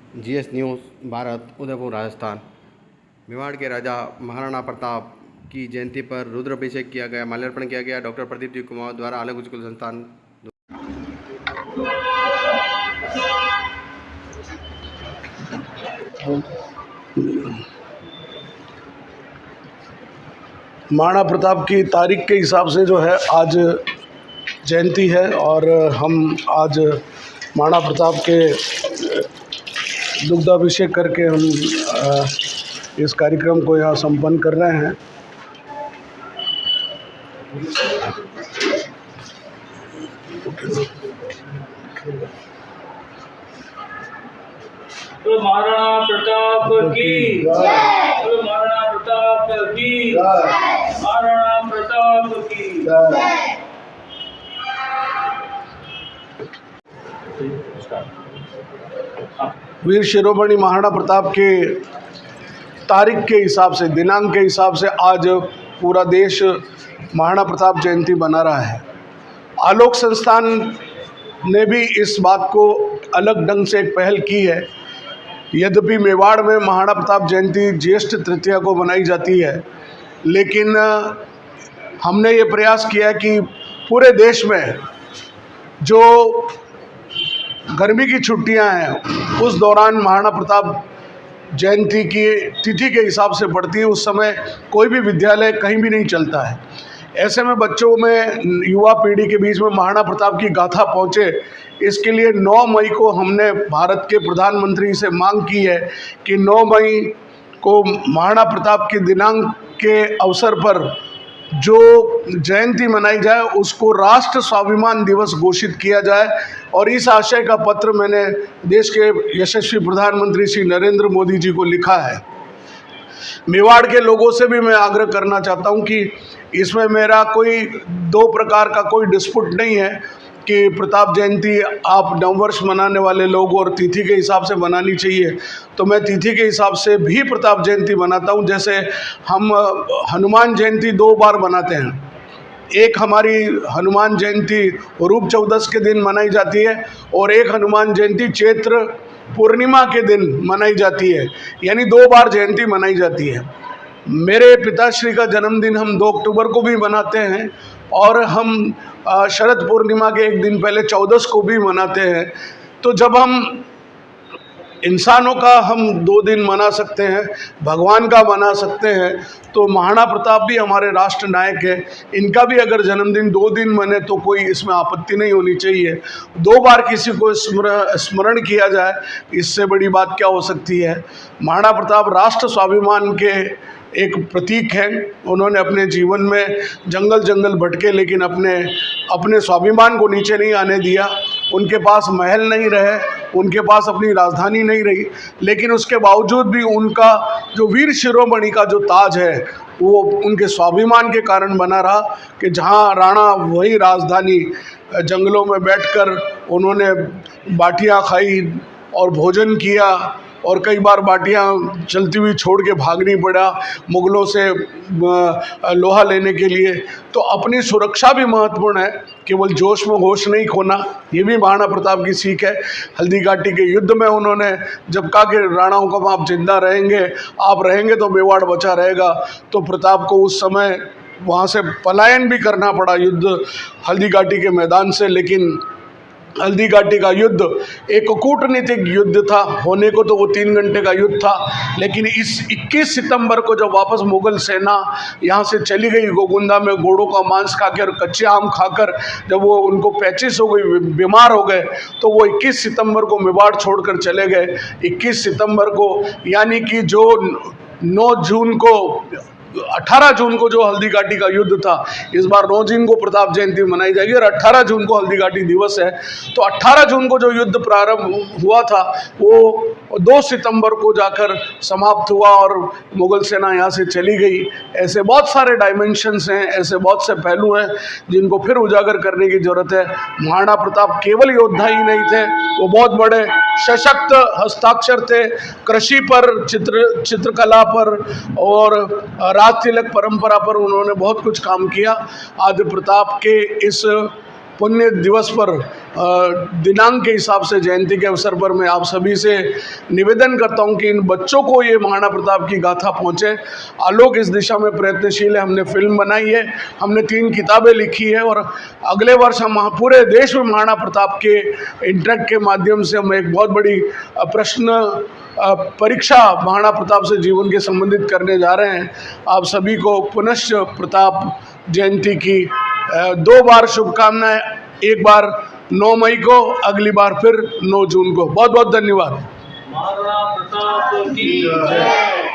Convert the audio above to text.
GS news Bharat, Udaipur, Rajasthan. Mewar के राजा महाराणा प्रताप की जयंती पर रुद्राभिषेक किया गया, माल्यार्पण किया गया। डॉक्टर प्रदीप जी कुमार द्वारा अलग उच्च संस्थान। महाराणा प्रताप की तारीख के हिसाब से जो है आज जयंती है और हम आज महाराणा प्रताप के दुग्धाभिषेक करके हम इस कार्यक्रम को यहाँ संपन्न कर रहे हैं। तो महाराणा प्रताप की जय, तो महाराणा प्रताप की जय, महाराणा प्रताप की जय। वीर शिरोमणि महाराणा प्रताप के तारीख के हिसाब से, दिनांक के हिसाब से आज पूरा देश महाराणा प्रताप जयंती मना रहा है। आलोक संस्थान ने भी इस बात को अलग ढंग से एक पहल की है। यद्यपि मेवाड़ में महाराणा प्रताप जयंती ज्येष्ठ तृतीया को मनाई जाती है, लेकिन हमने ये प्रयास किया कि पूरे देश में जो गर्मी की छुट्टियां हैं उस दौरान महाराणा प्रताप जयंती की तिथि के हिसाब से पड़ती है। उस समय कोई भी विद्यालय कहीं भी नहीं चलता है। ऐसे में बच्चों में, युवा पीढ़ी के बीच में महाराणा प्रताप की गाथा पहुँचे, इसके लिए 9 मई को हमने भारत के प्रधानमंत्री से मांग की है कि 9 मई को महाराणा प्रताप के दिनांक के अवसर पर जो जयंती मनाई जाए उसको राष्ट्र स्वाभिमान दिवस घोषित किया जाए। और इस आशय का पत्र मैंने देश के यशस्वी प्रधानमंत्री श्री नरेंद्र मोदी जी को लिखा है। मेवाड़ के लोगों से भी मैं आग्रह करना चाहता हूं कि इसमें मेरा कोई दो प्रकार का कोई डिस्प्यूट नहीं है कि प्रताप जयंती आप नववर्ष मनाने वाले लोग और तिथि के हिसाब से मनानी चाहिए, तो मैं तिथि के हिसाब से भी प्रताप जयंती मनाता हूं। जैसे हम हनुमान जयंती 2 बार मनाते हैं। एक हमारी हनुमान जयंती रूप चौदस के दिन मनाई जाती है और एक हनुमान जयंती चैत्र पूर्णिमा के दिन मनाई जाती है, यानी 2 बार जयंती मनाई जाती है। मेरे पिताश्री का जन्मदिन हम 2 अक्टूबर को भी मनाते हैं और हम शरद पूर्णिमा के एक दिन पहले 14 को भी मनाते हैं। तो जब हम इंसानों का हम 2 दिन मना सकते हैं, भगवान का मना सकते हैं, तो महाराणा प्रताप भी हमारे राष्ट्र नायक है, इनका भी अगर जन्मदिन 2 दिन मने तो कोई इसमें आपत्ति नहीं होनी चाहिए। 2 बार किसी को स्मरण किया जाए, इससे बड़ी बात क्या हो सकती है। महाराणा प्रताप राष्ट्र स्वाभिमान के एक प्रतीक हैं। उन्होंने अपने जीवन में जंगल जंगल भटके, लेकिन अपने स्वाभिमान को नीचे नहीं आने दिया। उनके पास महल नहीं रहे, उनके पास अपनी राजधानी नहीं रही, लेकिन उसके बावजूद भी उनका जो वीर शिरोमणि का जो ताज है वो उनके स्वाभिमान के कारण बना रहा कि जहाँ राणा वही राजधानी। जंगलों में बैठकर उन्होंने बाटियाँ खाई और भोजन किया और कई बार बाटियाँ चलती हुई छोड़ के भागनी पड़ा मुगलों से लोहा लेने के लिए। तो अपनी सुरक्षा भी महत्वपूर्ण है, केवल जोश में होश नहीं खोना, ये भी महाराणा प्रताप की सीख है। हल्दी घाटी के युद्ध में उन्होंने जब कहा कि राणाओं को आप जिंदा रहेंगे, आप रहेंगे तो मेवाड़ बचा रहेगा, तो प्रताप को उस समय वहाँ से पलायन भी करना पड़ा युद्ध हल्दी घाटी के मैदान से। लेकिन हल्दी घाटी का युद्ध एक कूटनीतिक युद्ध था, होने को तो वो 3 घंटे का युद्ध था, लेकिन इस 21 सितंबर को जब वापस मुगल सेना यहाँ से चली गई, गोगुंदा में घोड़ों का मांस खाकर, कच्चे आम खाकर, जब वो उनको पैचिस हो गई, बीमार हो गए, तो वो 21 सितंबर को मेवाड़ छोड़कर चले गए। 21 सितंबर को, यानी कि जो 9 जून को 18 जून को जो हल्दी घाटी का युद्ध था, इस बार 9 जून को प्रताप जयंती मनाई जाएगी और 18 जून को हल्दी घाटी दिवस है। तो 18 जून को जो युद्ध प्रारंभ हुआ था वो 2 सितंबर को जाकर समाप्त हुआ और मुगल सेना यहाँ से चली गई। ऐसे बहुत सारे डायमेंशंस हैं, ऐसे बहुत से पहलू हैं जिनको फिर उजागर करने की ज़रूरत है। महाराणा प्रताप केवल योद्धा ही नहीं थे, वो बहुत बड़े सशक्त हस्ताक्षर थे। कृषि पर, चित्रकला पर और राज तिलक परंपरा पर उन्होंने बहुत कुछ काम किया। आदि प्रताप के इस पुण्य दिवस पर दिनांक के हिसाब से जयंती के अवसर पर मैं आप सभी से निवेदन करता हूं कि इन बच्चों को ये महाराणा प्रताप की गाथा पहुंचे। आलोक इस दिशा में प्रयत्नशील है, हमने फिल्म बनाई है, हमने 3 किताबें लिखी है और अगले वर्ष हम पूरे देश में महाराणा प्रताप के इंटरेक्ट के माध्यम से हम एक बहुत बड़ी प्रश्न परीक्षा महाराणा प्रताप से जीवन के संबंधित करने जा रहे हैं। आप सभी को पुनश्च प्रताप जयंती की 2 बार शुभकामनाएं, एक बार 9 मई को, अगली बार फिर 9 जून को। बहुत बहुत धन्यवाद। महाराणा प्रताप की जय।